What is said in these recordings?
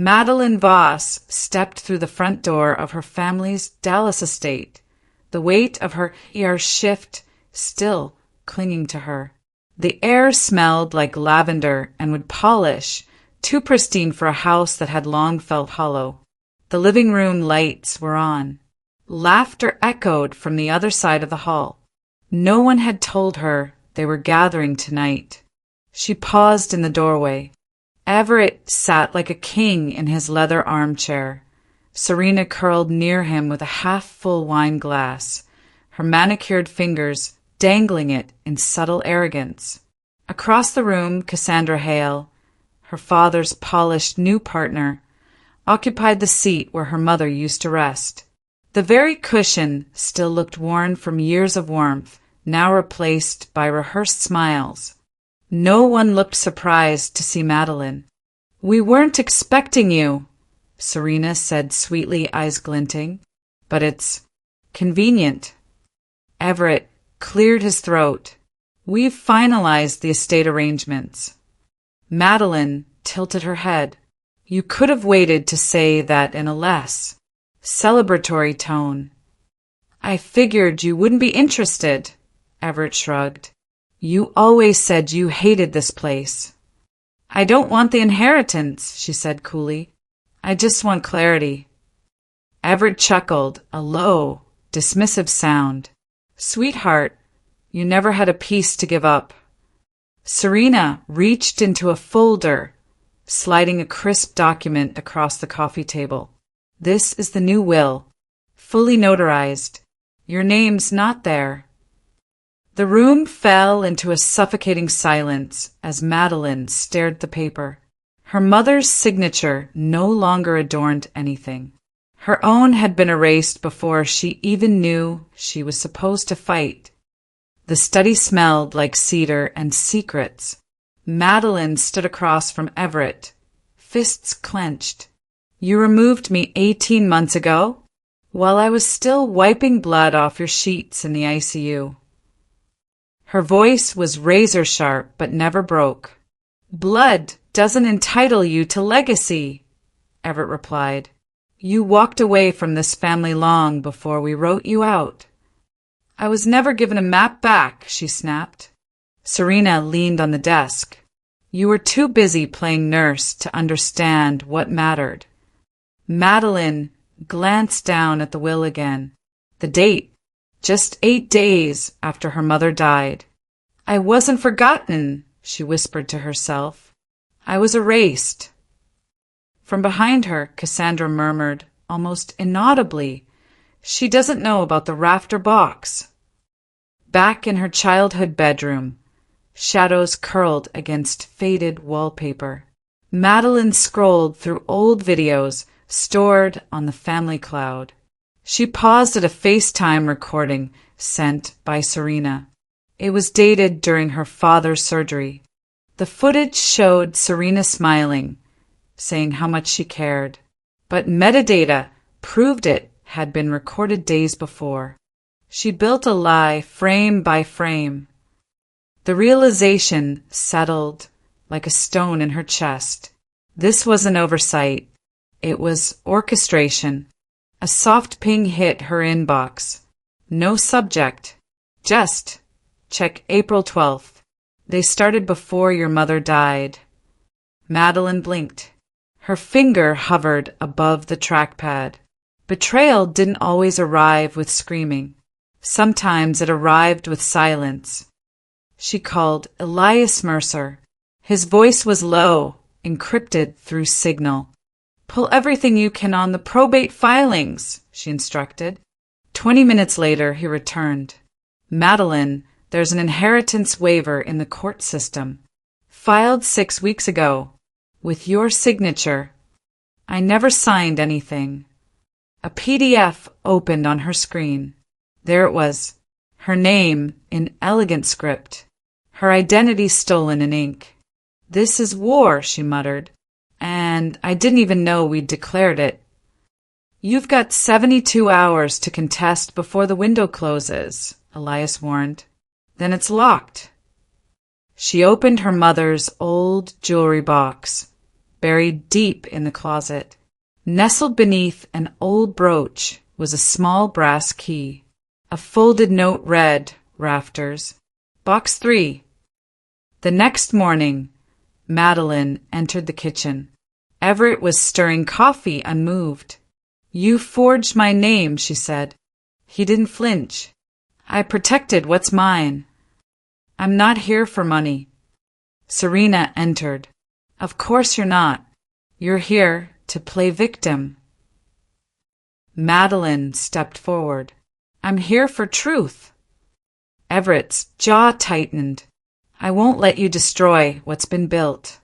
Madelyn Voss stepped through the front door of her family's Dallas estate, the weight of her shift still clinging to her. The air smelled like lavender and wood polish, too pristine for a house that had long felt hollow. The living room lights were on. Laughter echoed from the other side of the hall. No one had told her they were gathering tonight. She paused in the doorway. Everett sat like a king in his leather armchair. Serena curled near him with a half-full wine glass, her manicured fingers dangling it in subtle arrogance. Across the room, Cassandra Hale, her father's polished new partner, occupied the seat where her mother used to rest. The very cushion still looked worn from years of warmth, now replaced by rehearsed smiles. No one looked surprised to see Madelyn. "We weren't expecting you," Serena said sweetly, eyes glinting. "But it's convenient." Everett cleared his throat. "We've finalized the estate arrangements." Madelyn tilted her head. "You could have waited to say that in a less celebratory tone." "I figured you wouldn't be interested," Everett shrugged. "You always said you hated this place." "I don't want the inheritance," she said coolly. "I just want clarity." Everett chuckled, a low, dismissive sound. "Sweetheart, you never had a piece to give up." Serena reached into a folder, sliding a crisp document across the coffee table. "This is the new will, fully notarized. Your name's not there." The room fell into a suffocating silence as Madelyn stared at the paper. Her mother's signature no longer adorned anything. Her own had been erased before she even knew she was supposed to fight. The study smelled like cedar and secrets. Madelyn stood across from Everett, fists clenched. "You removed me 18 months ago, while I was still wiping blood off your sheets in the ICU. Her voice was razor-sharp but never broke. "Blood doesn't entitle you to legacy," Everett replied. "You walked away from this family long before we wrote you out." "I was never given a map back," she snapped. Serena leaned on the desk. "You were too busy playing nurse to understand what mattered." Madelyn glanced down at the will again. The date, just 8 days after her mother died. "I wasn't forgotten," she whispered to herself. "I was erased." From behind her, Cassandra murmured, almost inaudibly, "She doesn't know about the rafter box." Back in her childhood bedroom, shadows curled against faded wallpaper. Madelyn scrolled through old videos stored on the family cloud. She paused at a FaceTime recording sent by Serena. It was dated during her father's surgery. The footage showed Serena smiling, saying how much she cared. But metadata proved it had been recorded days before. She built a lie frame by frame. The realization settled like a stone in her chest. This was an oversight. It was orchestration. A soft ping hit her inbox. No subject. Just, check April 12th. They started before your mother died. Madelyn blinked. Her finger hovered above the trackpad. Betrayal didn't always arrive with screaming. Sometimes it arrived with silence. She called Elias Mercer. His voice was low, encrypted through Signal. "Pull everything you can on the probate filings," she instructed. 20 minutes later, he returned. "Madelyn, there's an inheritance waiver in the court system. Filed 6 weeks ago. With your signature." "I never signed anything." A PDF opened on her screen. There it was. Her name in elegant script. Her identity stolen in ink. "This is war," she muttered. "And I didn't even know we'd declared it." "You've got 72 hours to contest before the window closes," Elias warned. "Then it's locked." She opened her mother's old jewelry box. buried deep in the closet. Nestled beneath an old brooch was a small brass key. A folded note read, "Rafters, Box 3. The next morning, Madelyn entered the kitchen. Everett was stirring coffee unmoved. "You forged my name," she said. He didn't flinch. "I protected what's mine. I'm not here for money." Serena entered. "Of course you're not. You're here to play victim." Madelyn stepped forward. "I'm here for truth." Everett's jaw tightened. "I won't let you destroy what's been built."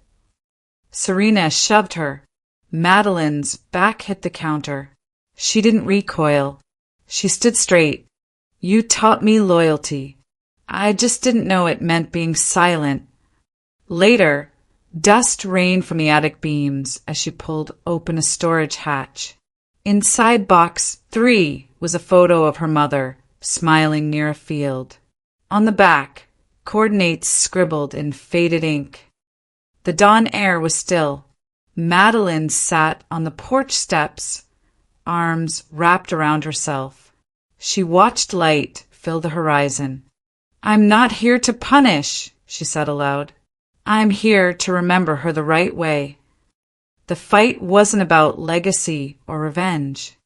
Serena shoved her. Madelyn's back hit the counter. She didn't recoil. She stood straight. "You taught me loyalty. I just didn't know it meant being silent." Later, dust rained from the attic beams as she pulled open a storage hatch. Inside Box 3 was a photo of her mother, smiling near a field. On the back, coordinates scribbled in faded ink. The dawn air was still. Madelyn sat on the porch steps, arms wrapped around herself. She watched light fill the horizon. "I'm not here to punish," she said aloud. "I'm here to remember her the right way." The fight wasn't about legacy or revenge.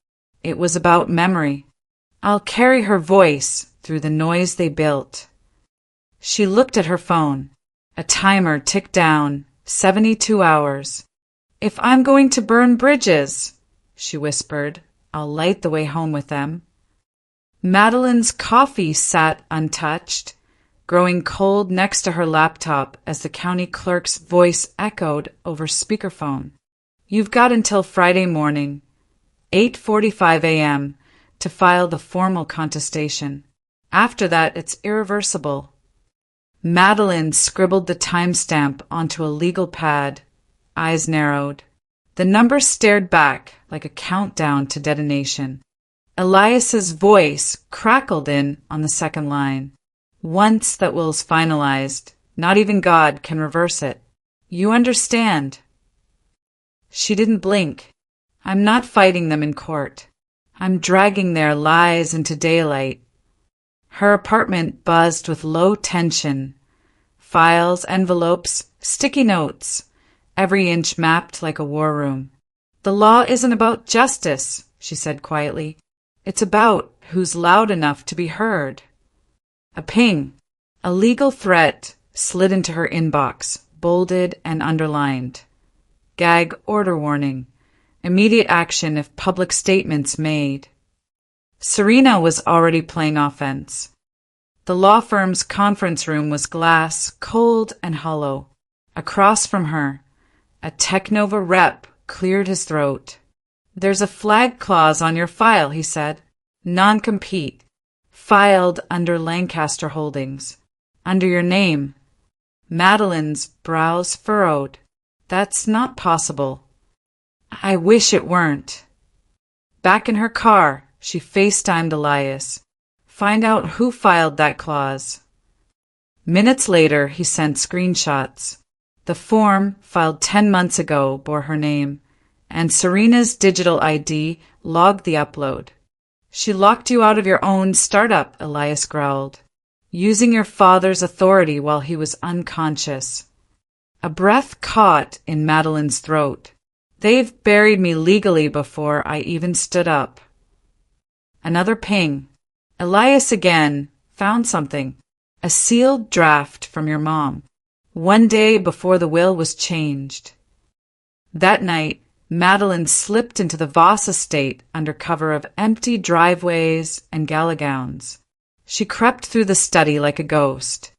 It was about memory. "I'll carry her voice through the noise they built." She looked at her phone. A timer ticked down, 72 hours. "If I'm going to burn bridges," she whispered, "I'll light the way home with them." Madelyn's coffee sat untouched, growing cold next to her laptop as the county clerk's voice echoed over speakerphone. "You've got until Friday morning, 8:45 a.m., to file the formal contestation. After that, it's irreversible." Madelyn scribbled the timestamp onto a legal pad, eyes narrowed. The number stared back like a countdown to detonation. Elias's voice crackled in on the second line. "Once that will's finalized, not even God can reverse it. You understand?" She didn't blink. "I'm not fighting them in court. I'm dragging their lies into daylight." Her apartment buzzed with low tension. Files, envelopes, sticky notes, every inch mapped like a war room. "The law isn't about justice," she said quietly. "It's about who's loud enough to be heard." A ping. A legal threat slid into her inbox, bolded and underlined. Gag order warning. Immediate action if public statements made. Serena was already playing offense. The law firm's conference room was glass, cold and hollow. Across from her, a Technova rep cleared his throat. "There's a flag clause on your file," he said. "Non-compete. Filed under Lancaster Holdings. Under your name." Madelyn's brows furrowed. "That's not possible." "I wish it weren't." Back in her car, she FaceTimed Elias. "Find out who filed that clause." Minutes later, he sent screenshots. The form, filed 10 months ago, bore her name, and Serena's digital ID logged the upload. "She locked you out of your own startup," Elias growled, "using your father's authority while he was unconscious." A breath caught in Madelyn's throat. "They've buried me legally before I even stood up." Another ping. Elias again found something. "A sealed draft from your mom, one day before the will was changed." That night, Madelyn slipped into the Voss estate under cover of empty driveways and gala gowns. She crept through the study like a ghost.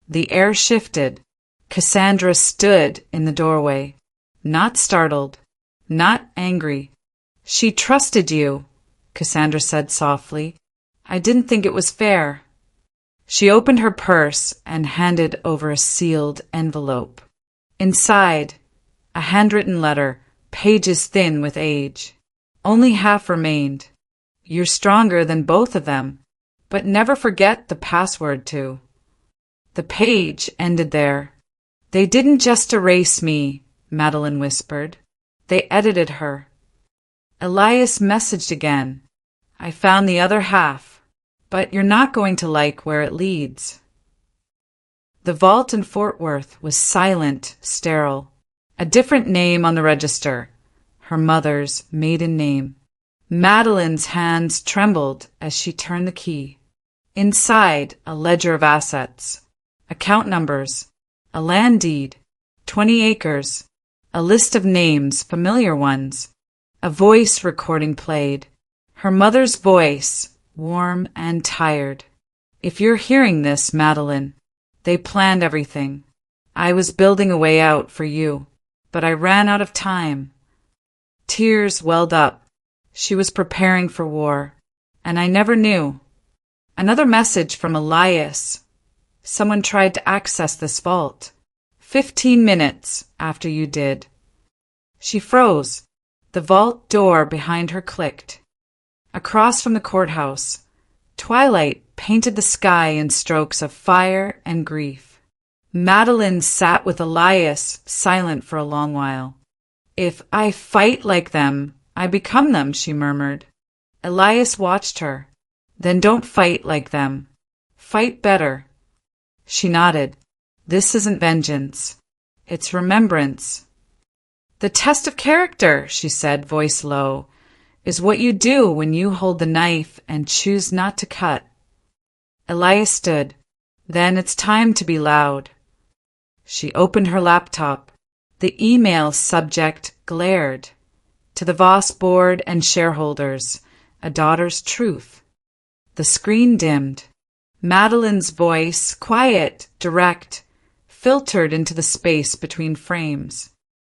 The air shifted. Cassandra stood in the doorway, not startled, not angry. "She trusted you," Cassandra said softly. "I didn't think it was fair." She opened her purse and handed over a sealed envelope. Inside, a handwritten letter, pages thin with age. Only half remained. "You're stronger than both of them, but never forget the password to." The page ended there. "They didn't just erase me, Madelyn whispered. They edited her. Elias messaged again. I found the other half, but you're not going to like where it leads. The vault in Fort Worth was silent, sterile. A different name on the register, her mother's maiden name. Madelyn's hands trembled as she turned the key. Inside, a ledger of assets, account numbers, a land deed, 20 acres, a list of names, familiar ones. A voice recording played. Her mother's voice, warm and tired. If you're hearing this, Madelyn, they planned everything. I was building a way out for you, but I ran out of time. Tears welled up. She was preparing for war, and I never knew. Another message from Elias. Someone tried to access this vault. 15 minutes after you did. She froze. The vault door behind her clicked. Across from the courthouse, twilight painted the sky in strokes of fire and grief. Madelyn sat with Elias, silent for a long while. If I fight like them, I become them, she murmured. Elias watched her. Then don't fight like them. Fight better. She nodded. This isn't vengeance. It's remembrance. The test of character, she said, voice low, is what you do when you hold the knife and choose not to cut. Elias stood. Then it's time to be loud. She opened her laptop. The email subject glared. To the Voss board and shareholders, a daughter's truth. The screen dimmed. Madelyn's voice, quiet, direct, filtered into the space between frames.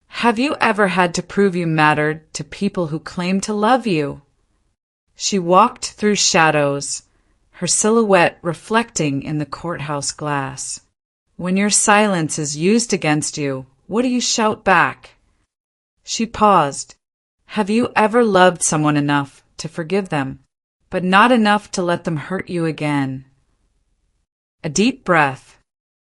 Have you ever had to prove you mattered to people who claim to love you? She walked through shadows, her silhouette reflecting in the courthouse glass. When your silence is used against you, what do you shout back? She paused. Have you ever loved someone enough to forgive them, but not enough to let them hurt you again? A deep breath.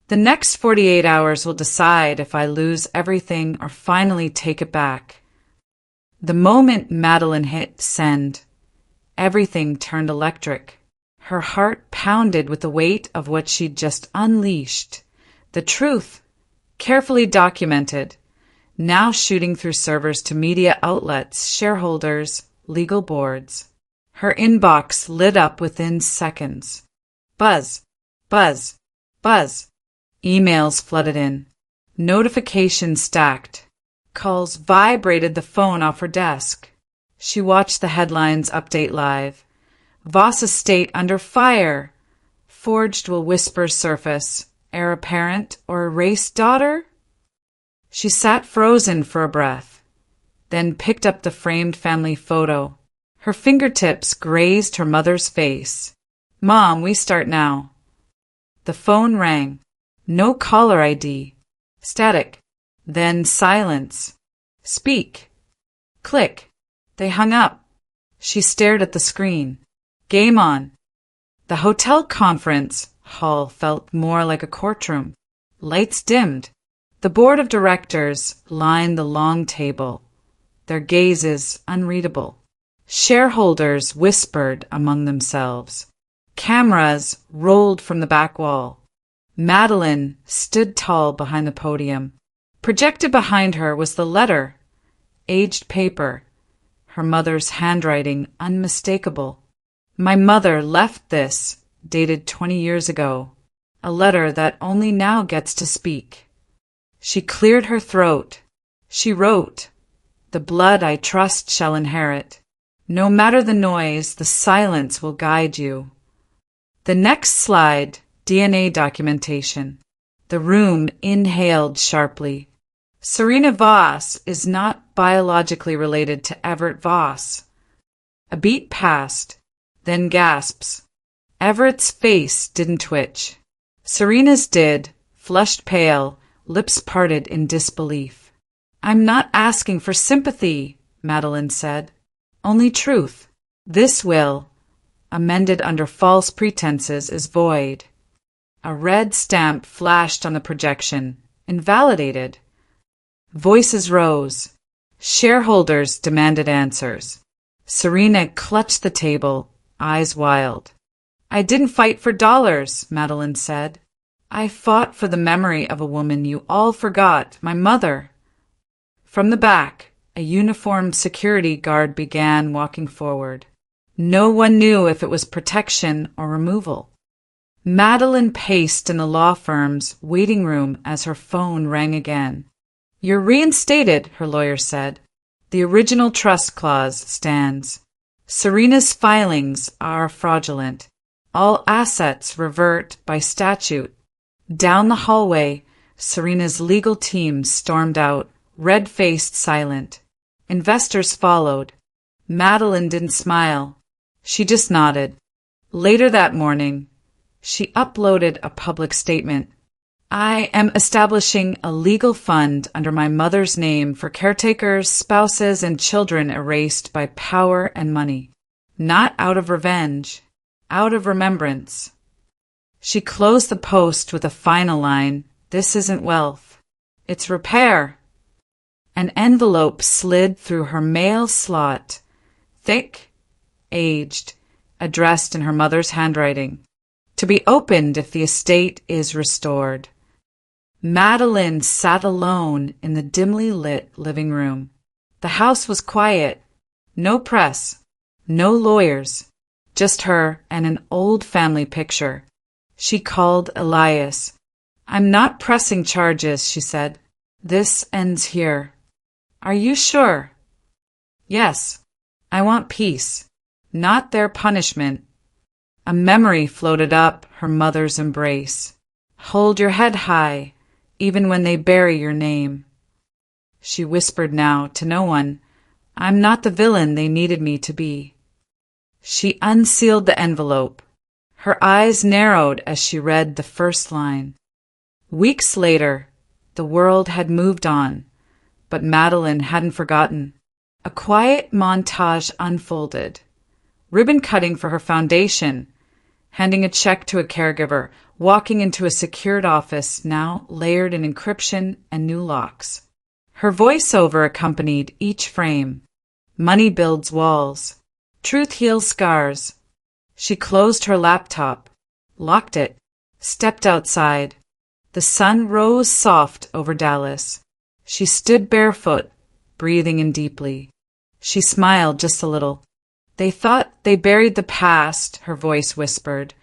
The next 48 hours will decide if I lose everything or finally take it back. The moment Madelyn hit send, everything turned electric. Her heart pounded with the weight of what she'd just unleashed. The truth, carefully documented, now shooting through servers to media outlets, shareholders, legal boards. Her inbox lit up within seconds. Buzz, buzz, buzz. Emails flooded in. Notifications stacked. Calls vibrated the phone off her desk. She watched the headlines update live. Voss estate under fire. Forged will whisper surface. Heir apparent or erased daughter? She sat frozen for a breath, then picked up the framed family photo. Her fingertips grazed her mother's face. Mom, we start now. The phone rang. No caller ID. Static. Then silence. Speak. Click. They hung up. She stared at the screen. Game on. The hotel conference hall felt more like a courtroom. Lights dimmed. The board of directors lined the long table, their gazes unreadable. Shareholders whispered among themselves. Cameras rolled from the back wall. Madelyn stood tall behind the podium. Projected behind her was the letter, aged paper, her mother's handwriting unmistakable. My mother left this, dated 20 years ago, a letter that only now gets to speak. She cleared her throat. She wrote, "The blood I trust shall inherit. No matter the noise, the silence will guide you." The next slide, DNA documentation. The room inhaled sharply. Serena Voss is not biologically related to Everett Voss. A beat passed, then gasps. Everett's face didn't twitch. Serena's did, flushed pale, lips parted in disbelief. I'm not asking for sympathy, Madelyn said. Only truth. This will, amended under false pretenses, is void. A red stamp flashed on the projection, invalidated. Voices rose. Shareholders demanded answers. Serena clutched the table, eyes wild. I didn't fight for dollars, Madelyn said. I fought for the memory of a woman you all forgot, my mother. From the back, a uniformed security guard began walking forward. No one knew if it was protection or removal. Madelyn paced in the law firm's waiting room as her phone rang again. You're reinstated, her lawyer said. The original trust clause stands. Serena's filings are fraudulent. All assets revert by statute. Down the hallway, Serena's legal team stormed out, red-faced, silent. Investors followed. Madelyn didn't smile. She just nodded. Later that morning, she uploaded a public statement. I am establishing a legal fund under my mother's name for caretakers, spouses, and children erased by power and money. Not out of revenge, out of remembrance. She closed the post with a final line, This isn't wealth. It's repair. An envelope slid through her mail slot, thick, aged, addressed in her mother's handwriting. To be opened if the estate is restored. Madelyn sat alone in the dimly lit living room. The house was quiet. No press. No lawyers. Just her and an old family picture. She called Elias. I'm not pressing charges, she said. This ends here. Are you sure? Yes. I want peace. Not their punishment. A memory floated up her mother's embrace. Hold your head high, even when they bury your name. She whispered now to no one, I'm not the villain they needed me to be. She unsealed the envelope. Her eyes narrowed as she read the first line. Weeks later, the world had moved on, but Madelyn hadn't forgotten. A quiet montage unfolded. Ribbon cutting for her foundation, handing a check to a caregiver, walking into a secured office now layered in encryption and new locks. Her voiceover accompanied each frame. Money builds walls. Truth heals scars. She closed her laptop, locked it, stepped outside. The sun rose soft over Dallas. She stood barefoot, breathing in deeply. She smiled just a little. They thought they buried the past, her voice whispered,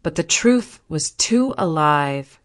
but the truth was too alive.